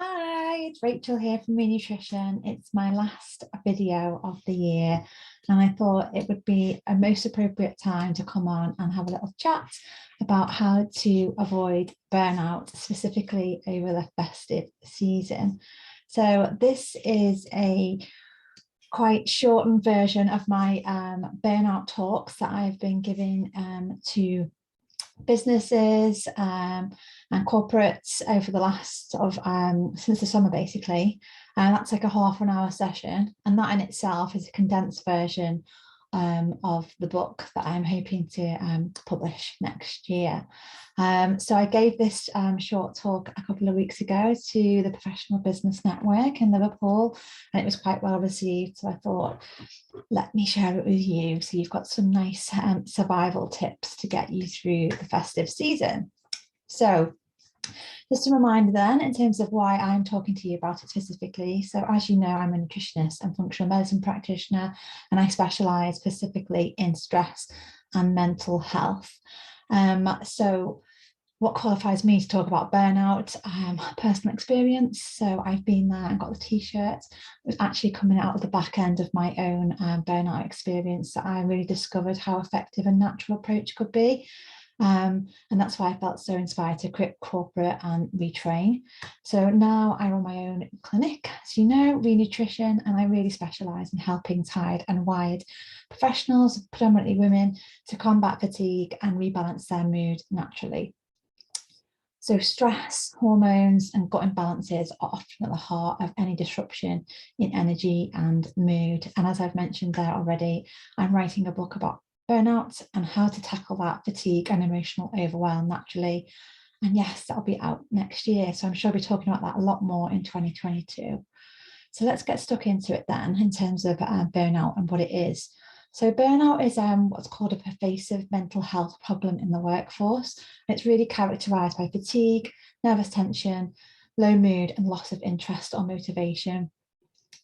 Hi, it's Rachel here from Nutrition. It's my last video of the year, and I thought it would be a most appropriate time to come on and have a little chat about how to avoid burnout, specifically over the festive season. So this is a quite shortened version of my burnout talks that I've been giving to businesses and corporates over the last since the summer basically, and that's like a half an hour session, and that in itself is a condensed version of the book that I'm hoping to publish next year. So I gave this short talk a couple of weeks ago to the Professional Business Network in Liverpool, and it was quite well received. So I thought, let me share it with you. So you've got some nice survival tips to get you through the festive season. So just a reminder then, in terms of why I'm talking to you about it specifically. So as you know, I'm a nutritionist and functional medicine practitioner, and I specialise specifically in stress and mental health. So what qualifies me to talk about burnout? Personal experience. So I've been there and got the t-shirt. It was actually coming out of the back end of my own burnout experience that I really discovered how effective a natural approach could be. And that's why I felt so inspired to quit corporate and retrain. So now I run my own clinic, as you know, Nutrition, and I really specialise in helping tired and wired professionals, predominantly women, to combat fatigue and rebalance their mood naturally. So stress, hormones, and gut imbalances are often at the heart of any disruption in energy and mood. And as I've mentioned there already, I'm writing a book about burnout and how to tackle that fatigue and emotional overwhelm naturally. And yes, that'll be out next year. So I'm sure I'll be talking about that a lot more in 2022. So let's get stuck into it then in terms of burnout and what it is. So burnout is what's called a pervasive mental health problem in the workforce. It's really characterised by fatigue, nervous tension, low mood, and loss of interest or motivation.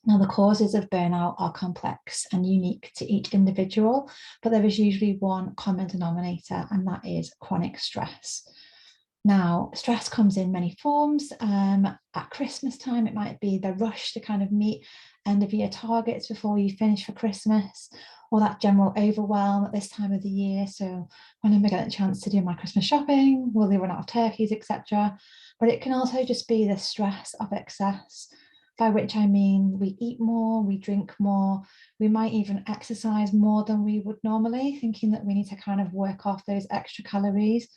Now, the causes of burnout are complex and unique to each individual, but there is usually one common denominator, and that is chronic stress. Now, stress comes in many forms. At Christmas time, it might be the rush to kind of meet end of year targets before you finish for Christmas, or that general overwhelm at this time of the year. So when am I getting a chance to do my Christmas shopping? Will they run out of turkeys, etc.? But it can also just be the stress of excess, by which I mean we eat more, we drink more, we might even exercise more than we would normally, thinking that we need to kind of work off those extra calories.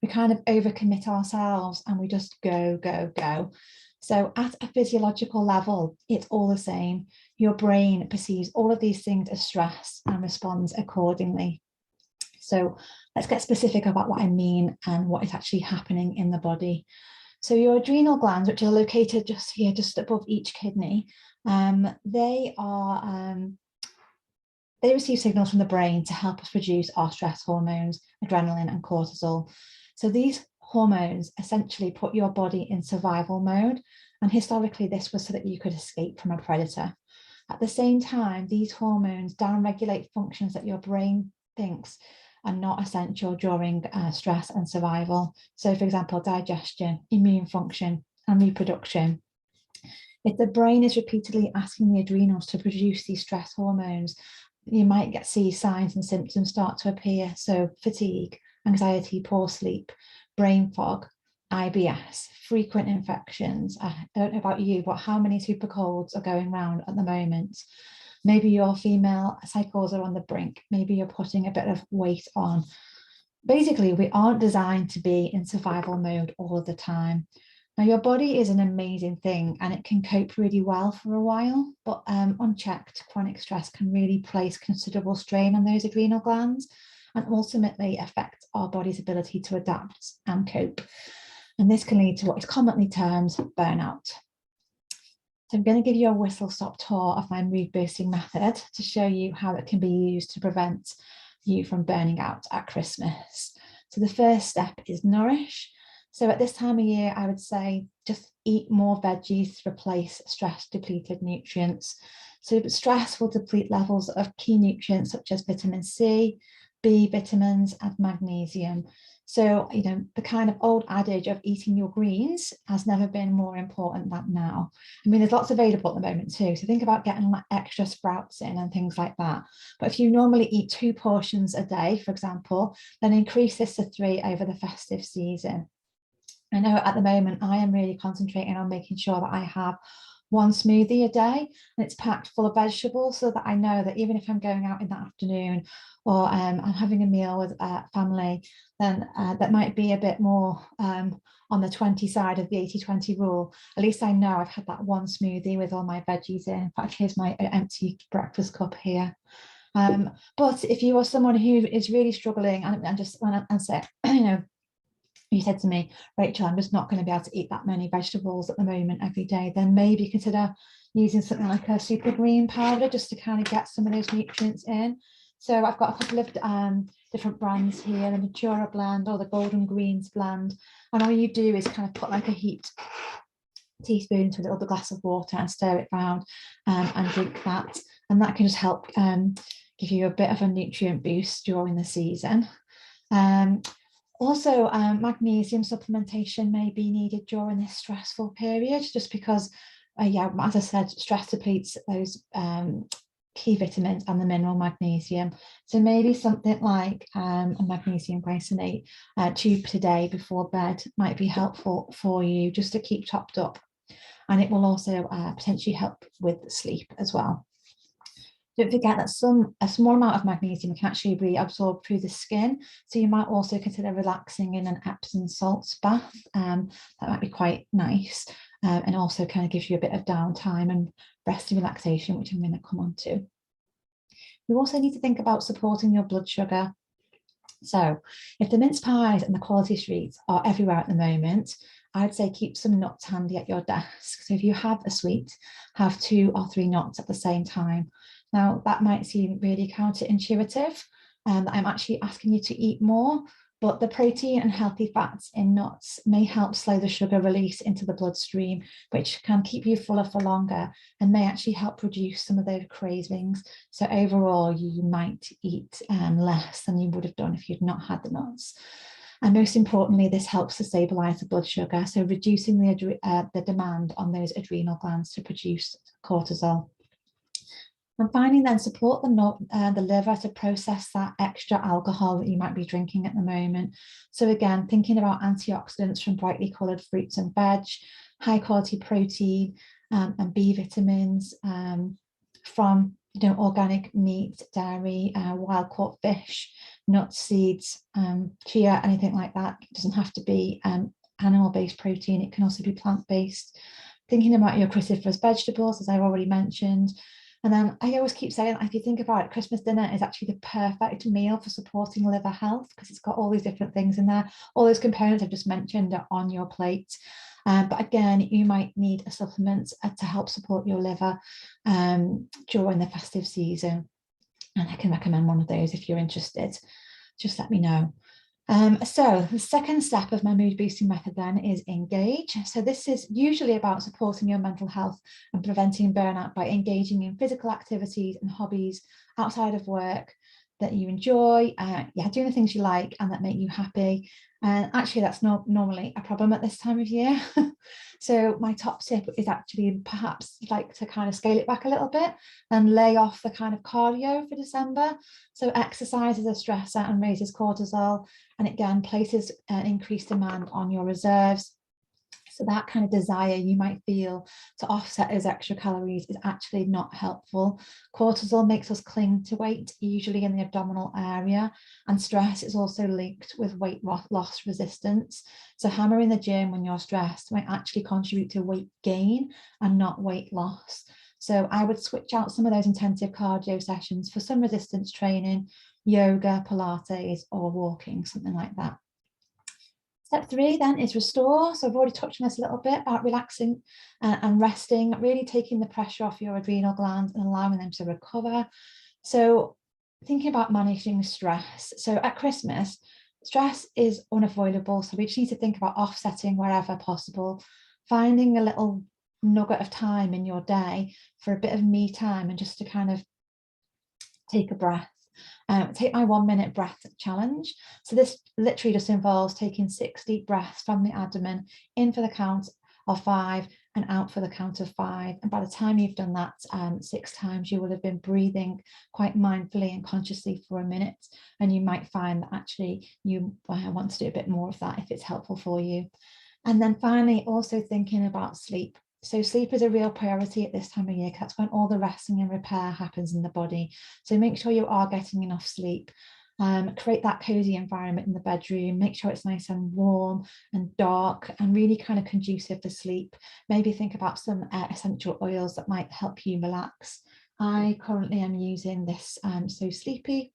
We kind of overcommit ourselves and we just go, go, go. So at a physiological level, it's all the same. Your brain perceives all of these things as stress and responds accordingly. So let's get specific about what I mean and what is actually happening in the body. So your adrenal glands, which are located just here, just above each kidney, they receive signals from the brain to help us produce our stress hormones, adrenaline and cortisol. So these hormones essentially put your body in survival mode. And historically, this was so that you could escape from a predator. At the same time, these hormones downregulate functions that your brain thinks are not essential during stress and survival. So for example, digestion, immune function, and reproduction. If the brain is repeatedly asking the adrenals to produce these stress hormones, you might see signs and symptoms start to appear. So fatigue, anxiety, poor sleep, brain fog, IBS, frequent infections. I don't know about you, but how many super colds are going around at the moment? Maybe your female cycles are on the brink. Maybe you're putting a bit of weight on. Basically, we aren't designed to be in survival mode all the time. Now, your body is an amazing thing and it can cope really well for a while, but unchecked, chronic stress can really place considerable strain on those adrenal glands and ultimately affect our body's ability to adapt and cope. And this can lead to what is commonly termed burnout. So I'm going to give you a whistle-stop tour of my mood-boosting method to show you how it can be used to prevent you from burning out at Christmas. So the first step is Nourish. So at this time of year, I would say just eat more veggies to replace stress-depleted nutrients. So stress will deplete levels of key nutrients such as vitamin C, B vitamins, and magnesium. So, the kind of old adage of eating your greens has never been more important than now. I mean, there's lots available at the moment too. So think about getting like extra sprouts in and things like that. But if you normally eat 2 portions a day, for example, then increase this to 3 over the festive season. I know at the moment I am really concentrating on making sure that I have 1 smoothie a day and it's packed full of vegetables, so that I know that even if I'm going out in the afternoon or I'm having a meal with family, then that might be a bit more on the 20 side of the 80-20 rule. At least I know I've had that 1 smoothie with all my veggies in. In fact, here's my empty breakfast cup here. But if you are someone who is really struggling and just want to say, you said to me, Rachel, I'm just not going to be able to eat that many vegetables at the moment every day, then maybe consider using something like a super green powder just to kind of get some of those nutrients in. So I've got a couple of different brands here, the Natura blend or the Golden Greens blend. And all you do is kind of put like a heaped teaspoon into a little glass of water and stir it around and drink that. And that can just help give you a bit of a nutrient boost during the season. Also, magnesium supplementation may be needed during this stressful period, just because, as I said, stress depletes those key vitamins and the mineral magnesium. So maybe something like a magnesium glycinate tube today before bed might be helpful for you, just to keep topped up. And it will also potentially help with sleep as well. Don't forget that a small amount of magnesium can actually be absorbed through the skin. So you might also consider relaxing in an Epsom salts bath. That might be quite nice, and also kind of gives you a bit of downtime and rest and relaxation, which I'm going to come on to. You also need to think about supporting your blood sugar. So if the mince pies and the quality sweets are everywhere at the moment, I'd say keep some nuts handy at your desk. So if you have a sweet, have 2 or 3 nuts at the same time. Now, that might seem really counterintuitive, and I'm actually asking you to eat more, but the protein and healthy fats in nuts may help slow the sugar release into the bloodstream, which can keep you fuller for longer and may actually help reduce some of those cravings. So overall, you might eat less than you would have done if you'd not had the nuts. And most importantly, this helps to stabilize the blood sugar, so reducing the demand on those adrenal glands to produce cortisol. And finally, then support the liver to process that extra alcohol that you might be drinking at the moment. So again, thinking about antioxidants from brightly coloured fruits and veg, high quality protein and B vitamins from organic meat, dairy, wild caught fish, nuts, seeds, chia, anything like that. It doesn't have to be animal-based protein. It can also be plant-based. Thinking about your cruciferous vegetables, as I've already mentioned. And then I always keep saying, if you think about it, Christmas dinner is actually the perfect meal for supporting liver health, because it's got all these different things in there. All those components I've just mentioned are on your plate. But again, you might need a supplement to help support your liver during the festive season. And I can recommend one of those if you're interested. Just let me know. So the second step of my mood boosting method then is engage. So this is usually about supporting your mental health and preventing burnout by engaging in physical activities and hobbies outside of work that you enjoy, doing the things you like and that make you happy. And actually that's not normally a problem at this time of year. So my top tip is actually perhaps like to kind of scale it back a little bit and lay off the kind of cardio for December. So exercise is a stressor and raises cortisol, and again places an increased demand on your reserves. So that kind of desire you might feel to offset those extra calories is actually not helpful. Cortisol makes us cling to weight, usually in the abdominal area, and stress is also linked with weight loss resistance. So hammering the gym when you're stressed might actually contribute to weight gain and not weight loss. So I would switch out some of those intensive cardio sessions for some resistance training, yoga, Pilates, or walking, something like that. Step 3 then is restore. So I've already touched on this a little bit about relaxing and resting, really taking the pressure off your adrenal glands and allowing them to recover. So thinking about managing stress. So at Christmas, stress is unavoidable. So we just need to think about offsetting wherever possible, finding a little nugget of time in your day for a bit of me time and just to kind of take a breath. Take my 1 minute breath challenge. So this literally just involves taking 6 deep breaths from the abdomen, in for the count of 5 and out for the count of 5. And by the time you've done that 6 times, you will have been breathing quite mindfully and consciously for a minute. And you might find that actually you want to do a bit more of that if it's helpful for you. And then finally, also thinking about sleep. So sleep is a real priority at this time of year, because that's when all the resting and repair happens in the body. So make sure you are getting enough sleep. Create that cozy environment in the bedroom. Make sure it's nice and warm and dark and really kind of conducive for sleep. Maybe think about some essential oils that might help you relax. I currently am using this So Sleepy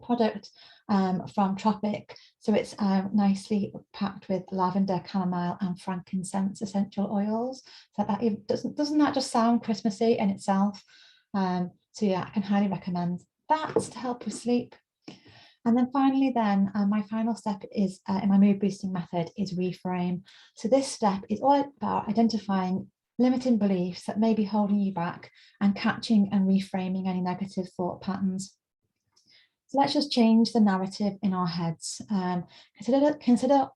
product from Tropic. So it's nicely packed with lavender, chamomile and frankincense essential oils. So that doesn't that just sound Christmassy in itself? So yeah, I can highly recommend that to help with sleep. And then finally my final step is in my mood boosting method is reframe. So this step is all about identifying limiting beliefs that may be holding you back and catching and reframing any negative thought patterns. So let's just change the narrative in our heads. Consider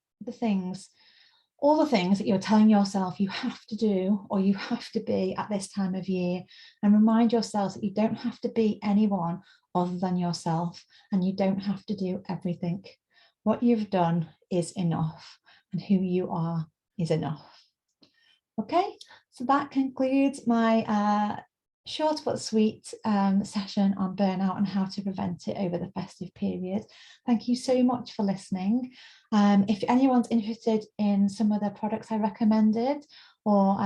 all the things that you're telling yourself you have to do or you have to be at this time of year, and remind yourselves that you don't have to be anyone other than yourself, and you don't have to do everything. What you've done is enough, and who you are is enough. Okay, so that concludes my short but sweet session on burnout and how to prevent it over the festive period. Thank you so much for listening. If anyone's interested in some of the products I recommended, or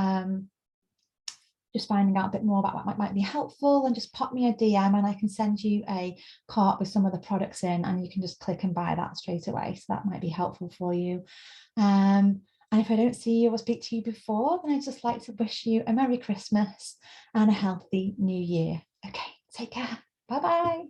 just finding out a bit more about what might be helpful, then just pop me a DM and I can send you a cart with some of the products in, and you can just click and buy that straight away. So that might be helpful for you. And if I don't see you or speak to you before, then I'd just like to wish you a Merry Christmas and a healthy New Year. Okay, take care. Bye-bye.